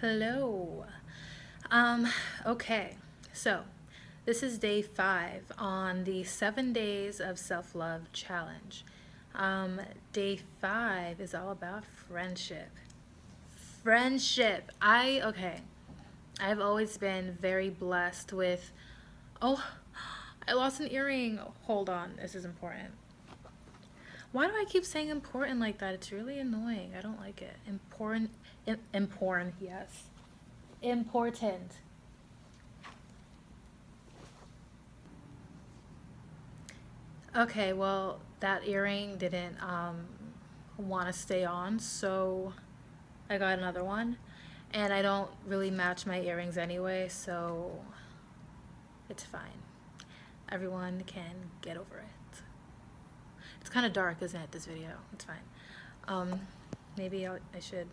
Hello. Okay, so this is day 5 on the 7 days of self love challenge. Day 5 is all about friendship. Friendship. I've always been very blessed with. Oh, I lost an earring. Hold on, this is important. Why do I keep saying important like that? It's really annoying. I don't like it. Important, yes. Important. Okay, well, that earring didn't want to stay on, so I got another one. And I don't really match my earrings anyway, so it's fine. Everyone can get over it. It's kind of dark, isn't it, this video? It's fine. Um, maybe I should.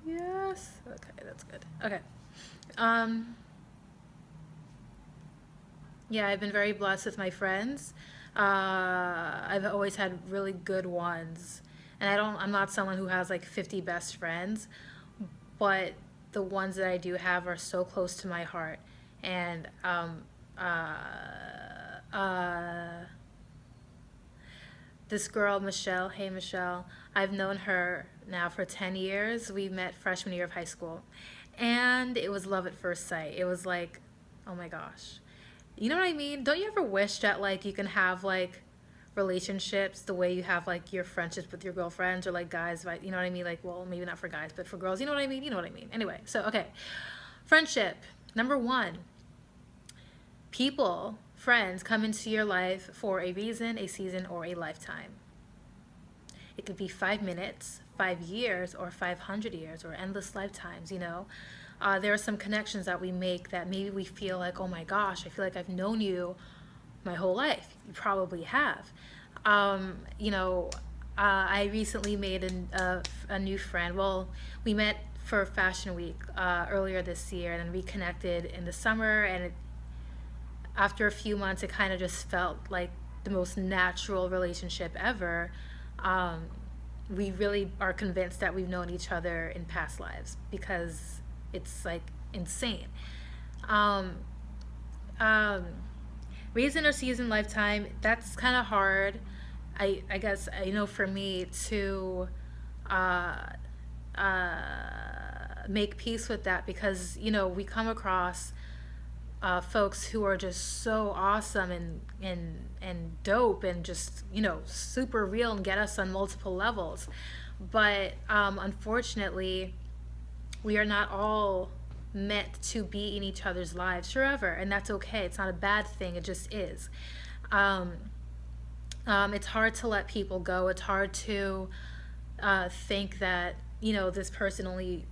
Yes. Okay, that's good. Okay. Um, Yeah, I've been very blessed with my friends. I've always had really good ones. And I'm not someone who has like 50 best friends, but the ones that I do have are so close to my heart. And uh, this girl, Michelle, hey Michelle, I've known her now for 10 years. We met freshman year of high school. And it was love at first sight. It was like, oh my gosh. You know what I mean? Don't you ever wish that like you can have like relationships the way you have like your friendships with your girlfriends or like guys, right? You know what I mean? Like, well, maybe not for guys, but for girls, you know what I mean? You know what I mean? Anyway, so okay. Friendship. Number 1. People, friends come into your life for a reason, a season, or a lifetime. It could be 5 minutes, 5 years, or 500 years, or endless lifetimes, you know? There are some connections that we make that maybe we feel like, oh my gosh, I feel like I've known you my whole life. You probably have. You know, I recently made a new friend. Well, we met for Fashion Week earlier this year and then reconnected in the summer. And after a few months, it kind of just felt like the most natural relationship ever. Um, we really are convinced that we've known each other in past lives because it's like insane. Um, um, Reason or season lifetime, that's kind of hard. I guess, you know, for me to uh, make peace with that because, you know, we come across folks who are just so awesome and dope and just, you know, super real and get us on multiple levels. But unfortunately, we are not all meant to be in each other's lives forever, and that's okay. It's not a bad thing, it just is. um, it's hard to let people go. It's hard to think that, you know, this person only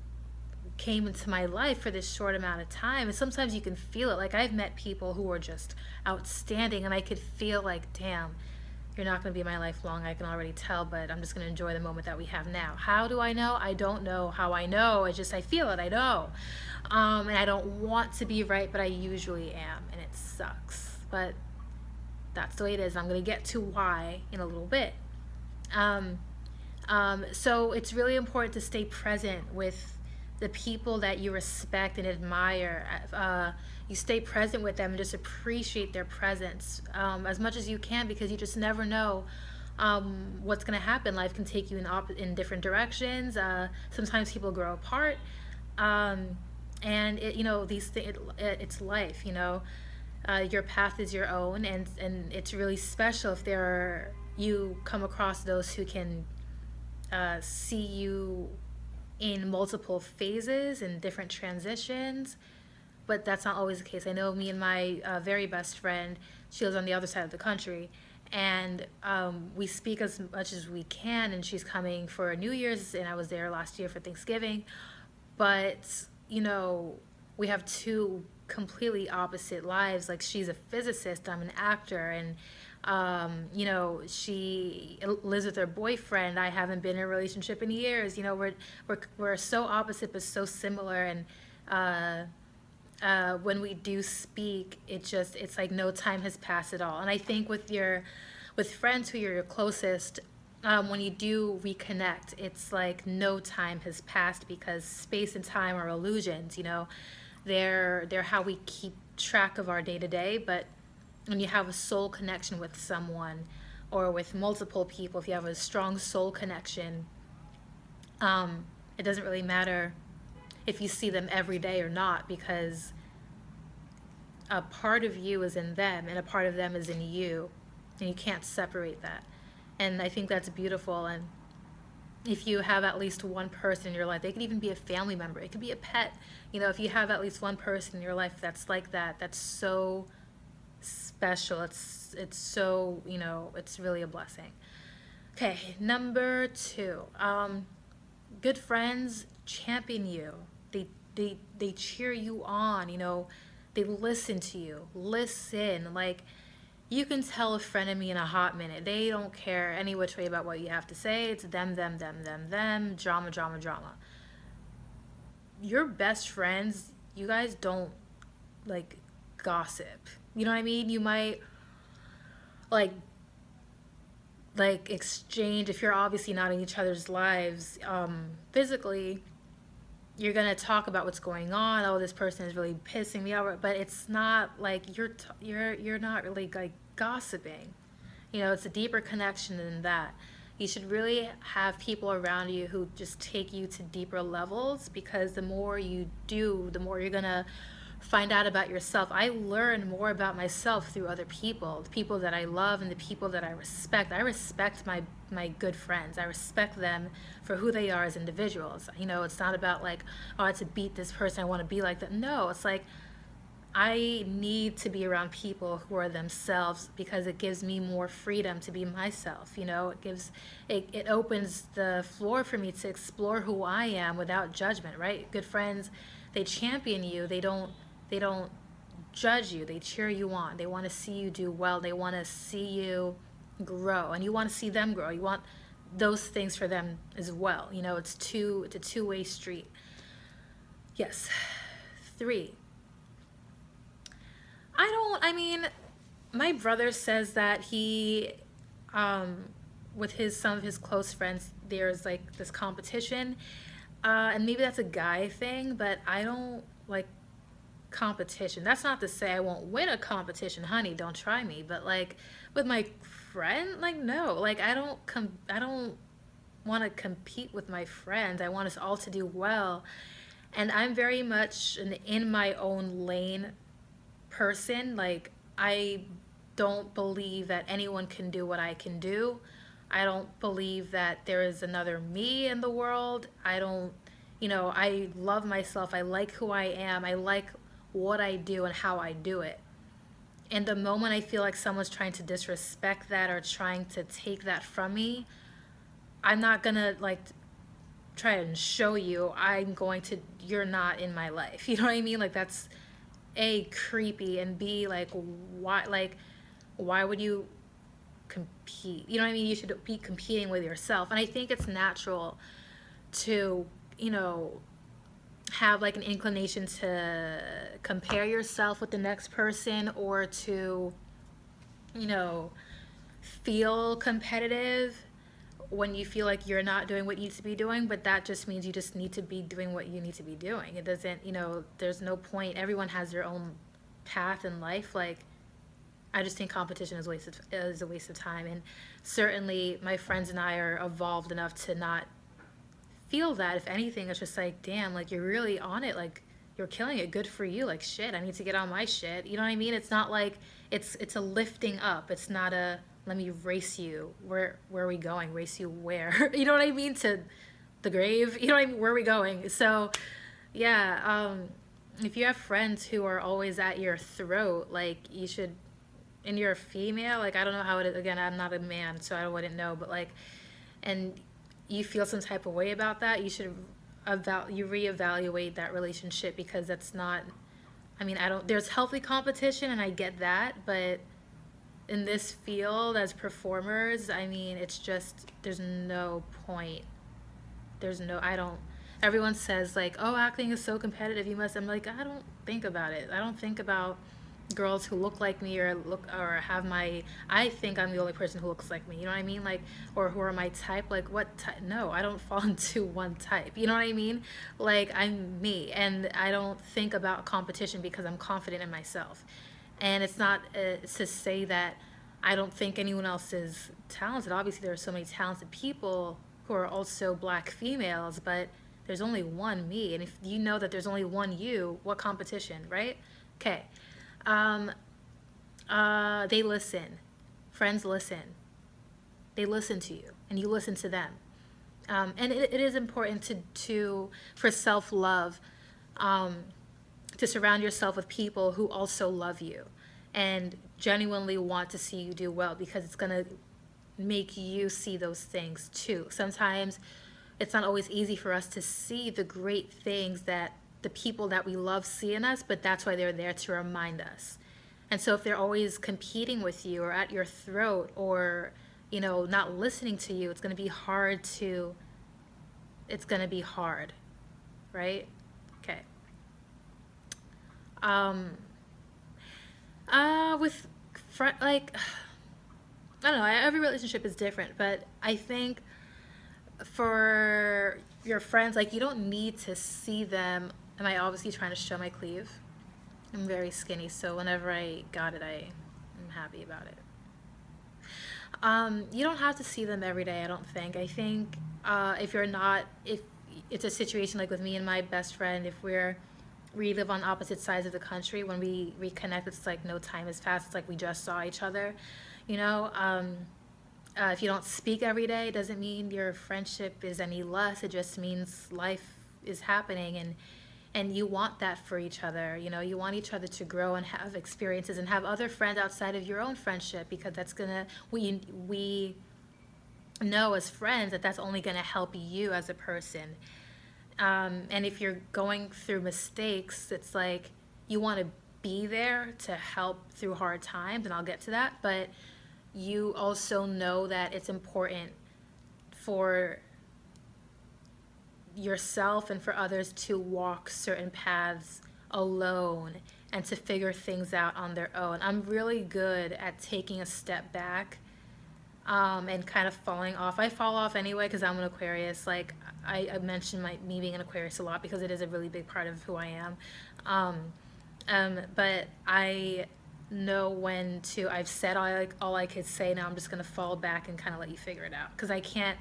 came into my life for this short amount of time. And sometimes you can feel it. Like, I've met people who are just outstanding, and I could feel like, damn, you're not going to be in my life long. I can already tell, but I'm just going to enjoy the moment that we have now. How do I know? I don't know how I know. It's just I feel it. I know. And I don't want to be right, but I usually am, and it sucks. But that's the way it is. I'm going to get to why in a little bit. Um, so it's really important to stay present with the people that you respect and admire. You stay present with them and just appreciate their presence as much as you can, because you just never know what's going to happen. Life can take you in different directions. Sometimes people grow apart. And it, you know, it's life, you know. Your path is your own, and it's really special if you come across those who can see you in multiple phases and different transitions. But that's not always the case. I know me and my very best friend, she lives on the other side of the country, and we speak as much as we can. And she's coming for New Year's, and I was there last year for Thanksgiving. But, you know, we have two completely opposite lives. Like, she's a physicist, I'm an actor, and you know, she lives with her boyfriend. I haven't been in a relationship in years. You know, we're so opposite but so similar. And when we do speak, it's like no time has passed at all. And I think with friends who you're your closest, when you do reconnect, it's like no time has passed because space and time are illusions, you know. They're how we keep track of our day to day, but when you have a soul connection with someone or with multiple people, if you have a strong soul connection, it doesn't really matter if you see them every day or not, because a part of you is in them and a part of them is in you, and you can't separate that. And I think that's beautiful. And if you have at least one person in your life, they could even be a family member, it could be a pet, you know, if you have at least one person in your life that's like that, that's so special. It's so, you know, it's really a blessing. Okay, number two. Good friends champion you. They cheer you on, you know. They listen to you. Listen. Like, you can tell a friend of me in a hot minute. They don't care any which way about what you have to say. It's them, drama, drama, drama. Your best friends, you guys don't like gossip. You know what I mean? You might like exchange if you're obviously not in each other's lives physically. You're gonna talk about what's going on. Oh, this person is really pissing me off, but it's not like you're not really like gossiping. You know, it's a deeper connection than that. You should really have people around you who just take you to deeper levels, because the more you do, the more you're gonna find out about yourself. I learn more about myself through other people, the people that I love and the people that I respect. I respect my good friends. I respect them for who they are as individuals. You know, it's not about like, oh, I have to beat this person, I want to be like that. No, it's like I need to be around people who are themselves, because it gives me more freedom to be myself. You know, it opens the floor for me to explore who I am without judgment, right? Good friends, they champion you. They don't judge you. They cheer you on. They want to see you do well. They want to see you grow, and you want to see them grow. You want those things for them as well. You know, it's a two-way street. Yes. Three. I mean, my brother says that he, um, with some of his close friends, there's like this competition. And maybe that's a guy thing, but I don't like competition. That's not to say I won't win a competition, honey, don't try me. But like with my friend, like no. Like I don't want to compete with my friends. I want us all to do well. And I'm very much an in my own lane person. Like, I don't believe that anyone can do what I can do. I don't believe that there is another me in the world. I don't, you know, I love myself. I like who I am. I like what I do and how I do it. And the moment I feel like someone's trying to disrespect that or trying to take that from me, I'm not gonna like try and show you. I'm going to, you're not in my life. You know what I mean? Like, that's A, creepy, and B, why would you compete? You know what I mean? You should be competing with yourself. And I think it's natural to, you know, have like an inclination to compare yourself with the next person, or to, you know, feel competitive when you feel like you're not doing what you need to be doing. But that just means you just need to be doing what you need to be doing. It doesn't, you know, there's no point. Everyone has their own path in life. Like, I just think competition is a waste of time. And certainly my friends and I are evolved enough to not feel that. If anything, it's just like, damn, like you're really on it. Like, you're killing it. Good for you. Like, shit, I need to get on my shit. You know what I mean? It's not like it's a lifting up. It's not a let me race you. Where are we going? Race you where? You know what I mean? To the grave. You know what I mean? Where are we going? So, yeah. If you have friends who are always at your throat, like you should. And you're a female. Like, I don't know how it is. Again, I'm not a man, so I wouldn't know. But like, and you feel some type of way about that, you should you reevaluate that relationship, because that's not, I mean, I don't, there's healthy competition and I get that, but in this field as performers, I mean, it's just, there's no point. I don't, everyone says like, oh, acting is so competitive, you must, I'm like, I don't think about it. I don't think about girls who look like me or look or have my, I think I'm the only person who looks like me, you know what I mean, like, or who are my type, like what type, no, I don't fall into one type, you know what I mean, like I'm me, and I don't think about competition because I'm confident in myself. And it's not to say that I don't think anyone else is talented. Obviously there are so many talented people who are also black females, but there's only one me, and if you know that there's only one you, what competition, right? Okay. um, they listen. Friends listen. They listen to you, and you listen to them. And it is important to for self love, um, to surround yourself with people who also love you and genuinely want to see you do well, because it's gonna make you see those things too. Sometimes it's not always easy for us to see the great things that the people that we love see in us, but that's why they're there to remind us. And so if they're always competing with you or at your throat, or not listening to you, it's going to be hard, right? Okay. Um with like I don't know, every relationship is different, but I think for your friends, like, you don't need to see them. Am I obviously trying to show my cleave? I'm very skinny, so whenever I got it, I'm happy about it. You don't have to see them every day, I don't think. I think if you're not, if it's a situation like with me and my best friend, if we live on opposite sides of the country, when we reconnect, it's like no time has passed. It's like we just saw each other, you know. If you don't speak every day, it doesn't mean your friendship is any less. It just means life is happening, and you want that for each other. You want each other to grow and have experiences and have other friends outside of your own friendship, because that's gonna we know as friends that that's only gonna help you as a person. And if you're going through mistakes, it's like you want to be there to help through hard times, and I'll get to that. But you also know that it's important for yourself and for others to walk certain paths alone and to figure things out on their own. I'm really good at taking a step back, and kind of falling off. I fall off anyway because I'm an Aquarius. Like, I mentioned me being an Aquarius a lot because it is a really big part of who I am. Um, but I know when to. I've said all I could say. Now I'm just gonna fall back and kind of let you figure it out, because I can't.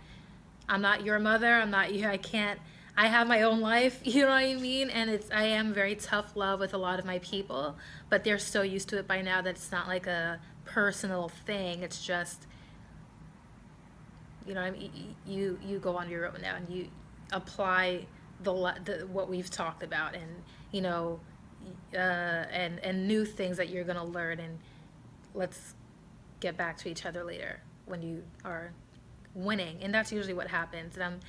I'm not your mother. I'm not you. I can't. I have my own life. You know what I mean? And I am very tough love with a lot of my people, but they're so used to it by now that it's not like a personal thing. It's just, I mean, you go on your own now, and you apply the what we've talked about, and you know and new things that you're gonna learn, and let's get back to each other later when you are winning, and that's usually what happens. And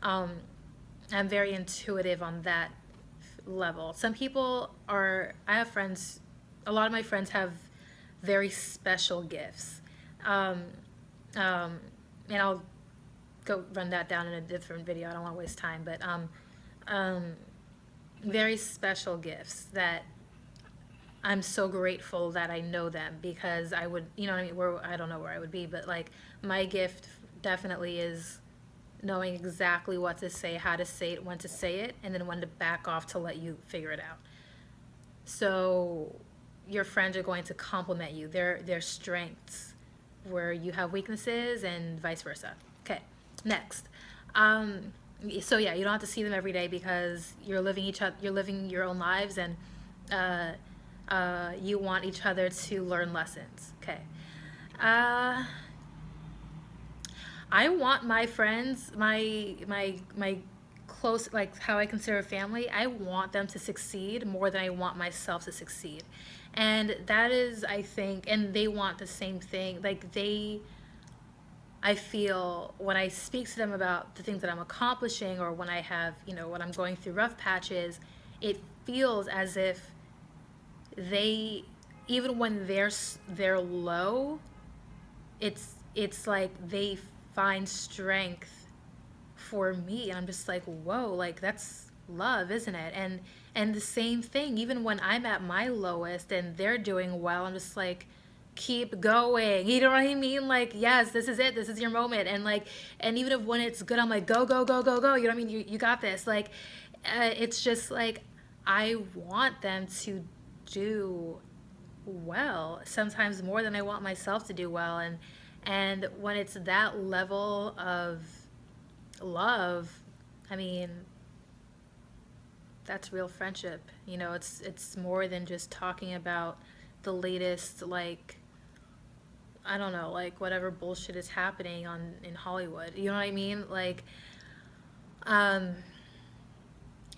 I'm very intuitive on that level. Some people are. I have friends. A lot of my friends have very special gifts. Um, um, and I'll go run that down in a different video. I don't want to waste time, but um, very special gifts that I'm so grateful that I know them, because I would, you know what I mean? I don't know where I would be, but like, my gift definitely is knowing exactly what to say, how to say it, when to say it, and then when to back off to let you figure it out. So your friends are going to compliment you, their strengths, where you have weaknesses, and vice versa. Okay, next. Um, so yeah, you don't have to see them every day because you're living your own lives, and uh, you want each other to learn lessons. Okay. Uh, I want my friends, my close, like how I consider family, I want them to succeed more than I want myself to succeed. And that is, I think, and they want the same thing. Like, I feel when I speak to them about the things that I'm accomplishing, or when I have, when I'm going through rough patches, it feels as if they, even when they're low, it's like they find strength for me, and I'm just like, whoa, like, that's love, isn't it? And the same thing, even when I'm at my lowest and they're doing well, I'm just like, keep going. You know what I mean? Like, yes, this is it. This is your moment. And like, and even if when it's good, I'm like, go, go, go, go, go. You know what I mean? You got this. Like, it's just like, I want them to do well, sometimes more than I want myself to do well. And when it's that level of love, I mean, that's real friendship. You know, it's more than just talking about the latest, like, I don't know, like whatever bullshit is happening on in Hollywood. You know what I mean? Like, um,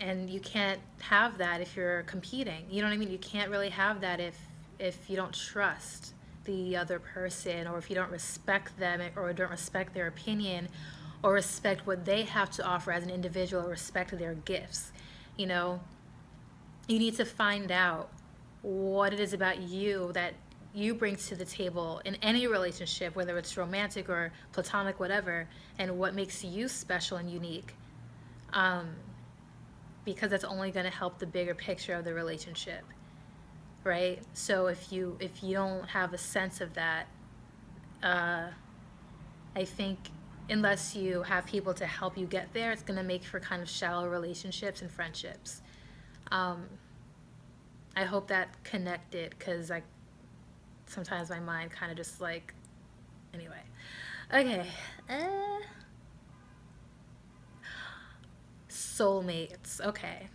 and you can't have that if you're competing. You know what I mean? You can't really have that if you don't trust the other person, or if you don't respect them, or don't respect their opinion, or respect what they have to offer as an individual, or respect their gifts. You know, you need to find out what it is about you that you bring to the table in any relationship, whether it's romantic or platonic, whatever, and what makes you special and unique. Um, because that's only going to help the bigger picture of the relationship, right? So if you don't have a sense of that, uh, I think unless you have people to help you get there, it's going to make for kind of shallow relationships and friendships. Um, I hope that connected, because I sometimes my mind kind of just like, anyway. Okay. uh, Soulmates. Okay.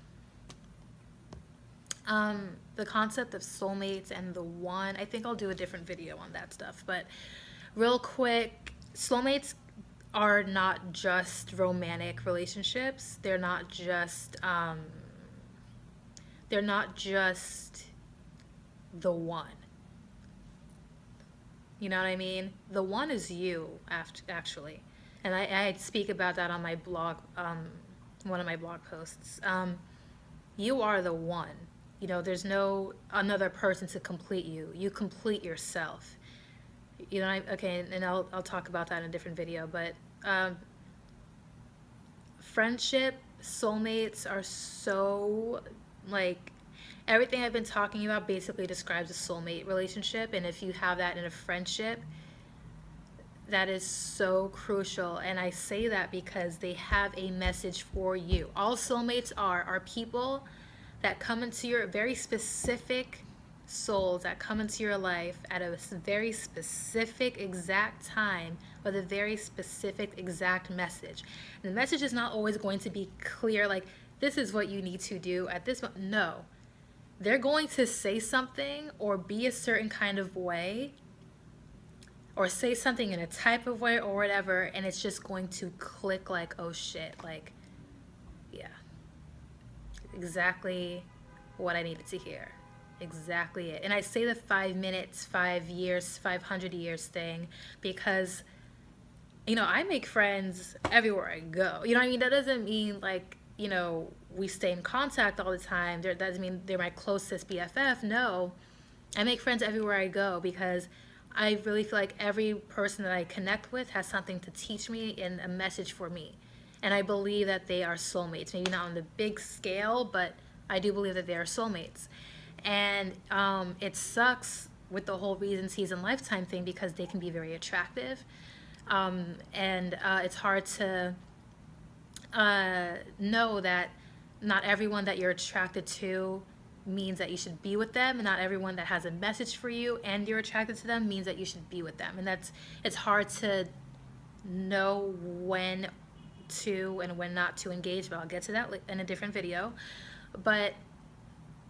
The concept of soulmates and the one, I think I'll do a different video on that stuff, but real quick, soulmates are not just romantic relationships. They're not just the one. You know what I mean? The one is you, actually. And I speak about that on my blog, one of my blog posts. You are the one. You know, there's no another person to complete you. You complete yourself. You know, okay, and I'll talk about that in a different video. But friendship, soulmates are so, like, everything I've been talking about basically describes a soulmate relationship. And if you have that in a friendship, that is so crucial. And I say that because they have a message for you. All soulmates are people that come into your very specific souls, that come into your life at a very specific exact time with a very specific exact message. And the message is not always going to be clear, like, this is what you need to do at this moment. No. They're going to say something or be a certain kind of way, or say something in a type of way or whatever, and it's just going to click like, oh shit, like, yeah, exactly what I needed to hear. Exactly it. And I say the 5 minutes, 5 years, 500 years thing because, you know, I make friends everywhere I go. You know what I mean? That doesn't mean like, you know, we stay in contact all the time. That doesn't mean they're my closest BFF. No, I make friends everywhere I go because I really feel like every person that I connect with has something to teach me and a message for me. And I believe that they are soulmates. Maybe not on the big scale, but I do believe that they are soulmates. And it sucks with the whole reason, season, lifetime thing because they can be very attractive. And it's hard to know that not everyone that you're attracted to means that you should be with them, and not everyone that has a message for you and you're attracted to them means that you should be with them. And it's hard to know when to and when not to engage, but I'll get to that in a different video. But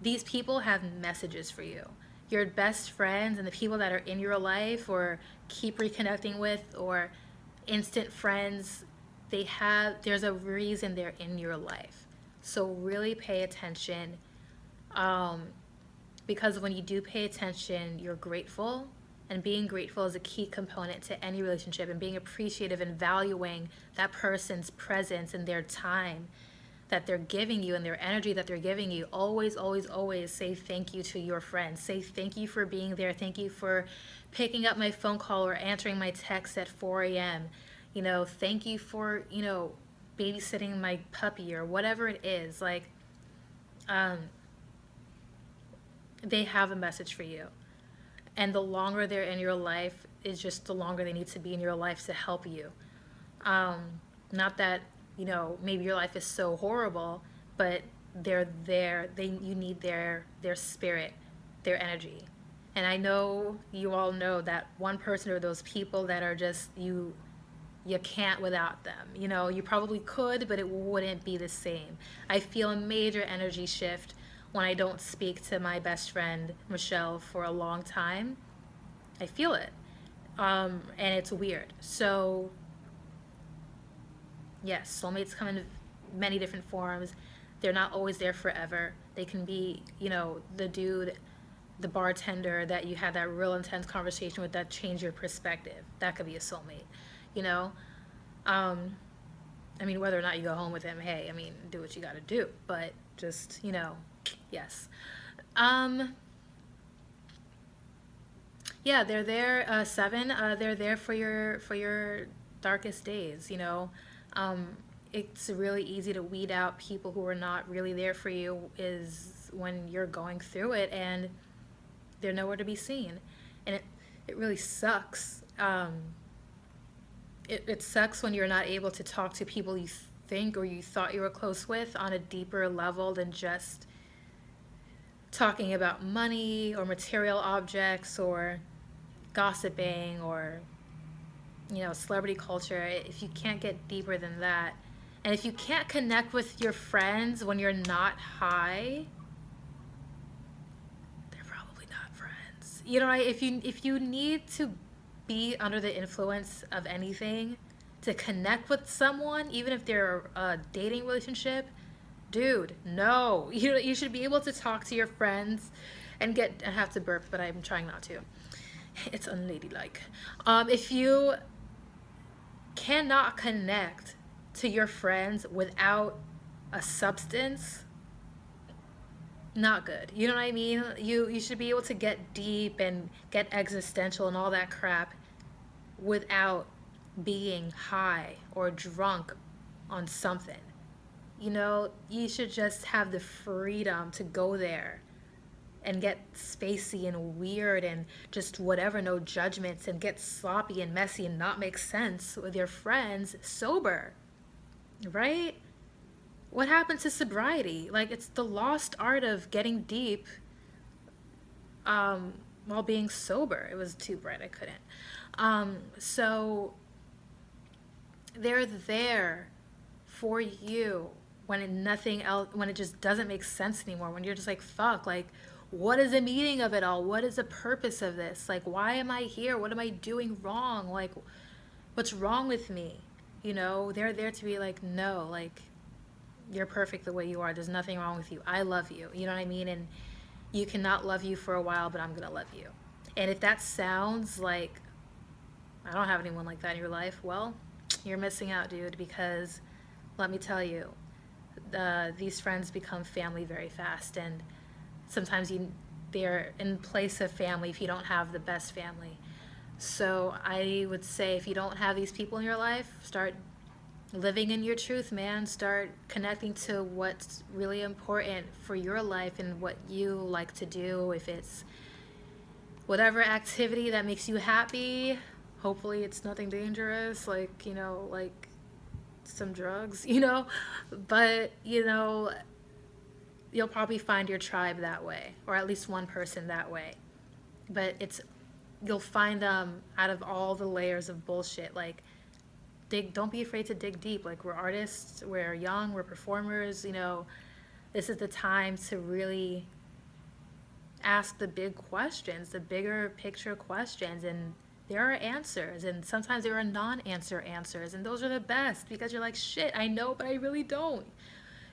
these people have messages for you. Your best friends and the people that are in your life or keep reconnecting with, or instant friends, there's a reason they're in your life. So really pay attention, because when you do pay attention, you're grateful. And being grateful is a key component to any relationship, and being appreciative and valuing that person's presence and their time that they're giving you and their energy that they're giving you. Always, always, always say thank you to your friends. Say thank you for being there. Thank you for picking up my phone call or answering my text at 4 a.m. You know, thank you for, you know, babysitting my puppy or whatever it is. Like, um, they have a message for you. And the longer they're in your life is just the longer they need to be in your life to help you. Um, Not that, maybe your life is so horrible, but they're there. You need their spirit, their energy. And I know you all know that one person or those people that are just you can't without them. You probably could, but it wouldn't be the same. I feel a major energy shift when I don't speak to my best friend, Michelle, for a long time. I feel it. And it's weird. So, yes, soulmates come in many different forms. They're not always there forever. They can be, the dude, the bartender that you had that real intense conversation with that changed your perspective. That could be a soulmate, you know? Um, I mean, whether or not you go home with him, hey, I mean, do what you gotta do. But just, yes. Um, yeah, they're there, seven, they're there for your darkest days, Um, it's really easy to weed out people who are not really there for you is when you're going through it and they're nowhere to be seen. And it really sucks. It sucks when you're not able to talk to people you think or you thought you were close with on a deeper level than just talking about money or material objects or gossiping or celebrity culture. If you can't get deeper than that, and if you can't connect with your friends when you're not high, they're probably not friends. If you need to be under the influence of anything to connect with someone, even if they're a dating relationship, dude, no. You should be able to talk to your friends and I have to burp, but I'm trying not to. It's unladylike. If you cannot connect to your friends without a substance, not good. You know what I mean? You should be able to get deep and get existential and all that crap without being high or drunk on something. You should just have the freedom to go there and get spacey and weird and just whatever, no judgments, and get sloppy and messy and not make sense with your friends sober, right? What happened to sobriety? Like, it's the lost art of getting deep while being sober. It was too bright, I couldn't. So they're there for you when it just doesn't make sense anymore, when you're just like, fuck, like, what is the meaning of it all? What is the purpose of this? Like, why am I here? What am I doing wrong? Like, what's wrong with me? They're there to be like, no, like, you're perfect the way you are. There's nothing wrong with you. I love you. You know what I mean? And you cannot love you for a while, but I'm going to love you. And if that sounds like, I don't have anyone like that in your life, well, you're missing out, dude, because let me tell you, these friends become family very fast. And sometimes they're in place of family if you don't have the best family. So I would say if you don't have these people in your life, start living in your truth, man. Start connecting to what's really important for your life and what you like to do. If it's whatever activity that makes you happy, hopefully it's nothing dangerous, like, like some drugs, but, you'll probably find your tribe that way, or at least one person that way. But you'll find them out of all the layers of bullshit. Like, don't be afraid to dig deep. Like, we're artists, we're young, we're performers, this is the time to really ask the big questions, the bigger picture questions, and there are answers, and sometimes there are non-answer answers, and those are the best because you're like, shit, I know, but I really don't,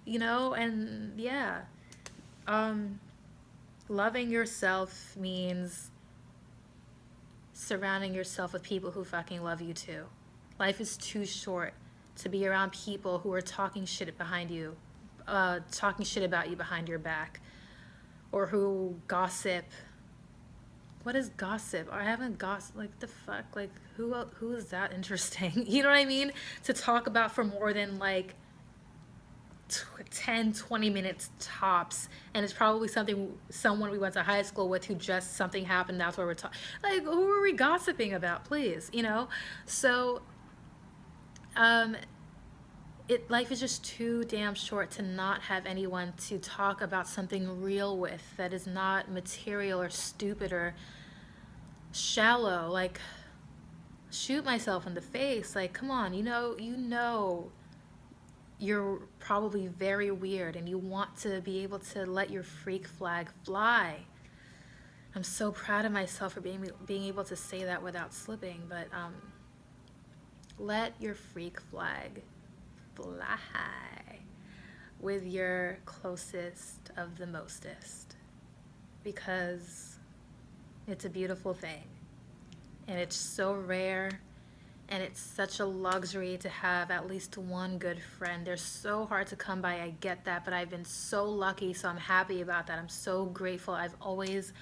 and yeah. Loving yourself means surrounding yourself with people who fucking love you too. Life is too short to be around people who are talking shit behind you, talking shit about you behind your back, or who gossip what is gossip? I haven't gossip. Like the fuck? Like who is that interesting? You know what I mean? To talk about for more than like 10, 20 minutes tops, and it's probably someone we went to high school with who just something happened, that's where we're talking. Like, who are we gossiping about, please, you know? So um life is just too damn short to not have anyone to talk about something real with that is not material or stupid or shallow. Like, shoot myself in the face. Like, come on, you're probably very weird and you want to be able to let your freak flag fly. I'm so proud of myself for being able to say that without slipping, but let your freak flag fly with your closest of the mostest, because it's a beautiful thing and it's so rare, and it's such a luxury to have at least one good friend. They're so hard to come by, I get that, but I've been so lucky, so I'm happy about that. I'm so grateful. I've always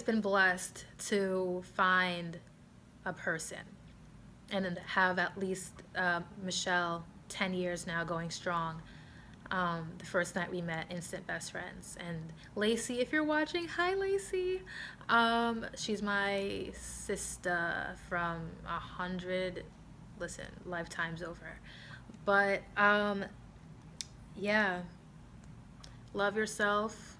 been blessed to find a person and then have at least Michelle, 10 years now, going strong. The first night we met, instant best friends. And Lacey, if you're watching, hi Lacey. She's my sister from 100, listen, lifetimes over. But yeah, love yourself,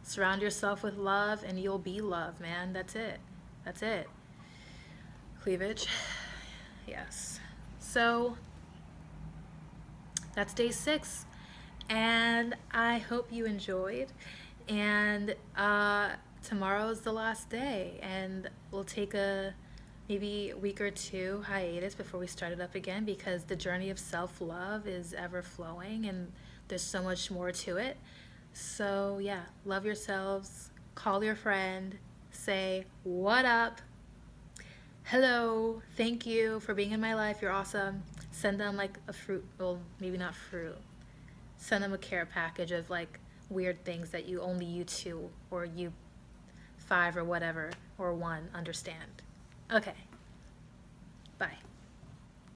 surround yourself with love, and you'll be love, man. That's it. That's it. Cleavage. Yes. So that's day 6. And I hope you enjoyed. And tomorrow is the last day, and we'll take a maybe a week or two hiatus before we start it up again, because the journey of self-love is ever flowing and there's so much more to it. So yeah, love yourselves, call your friend, say what up, hello, thank you for being in my life, you're awesome. Send them like a fruit, well, maybe not fruit, send them a care package of like weird things that you only you two or you 5 or whatever or 1 understand. Okay, bye.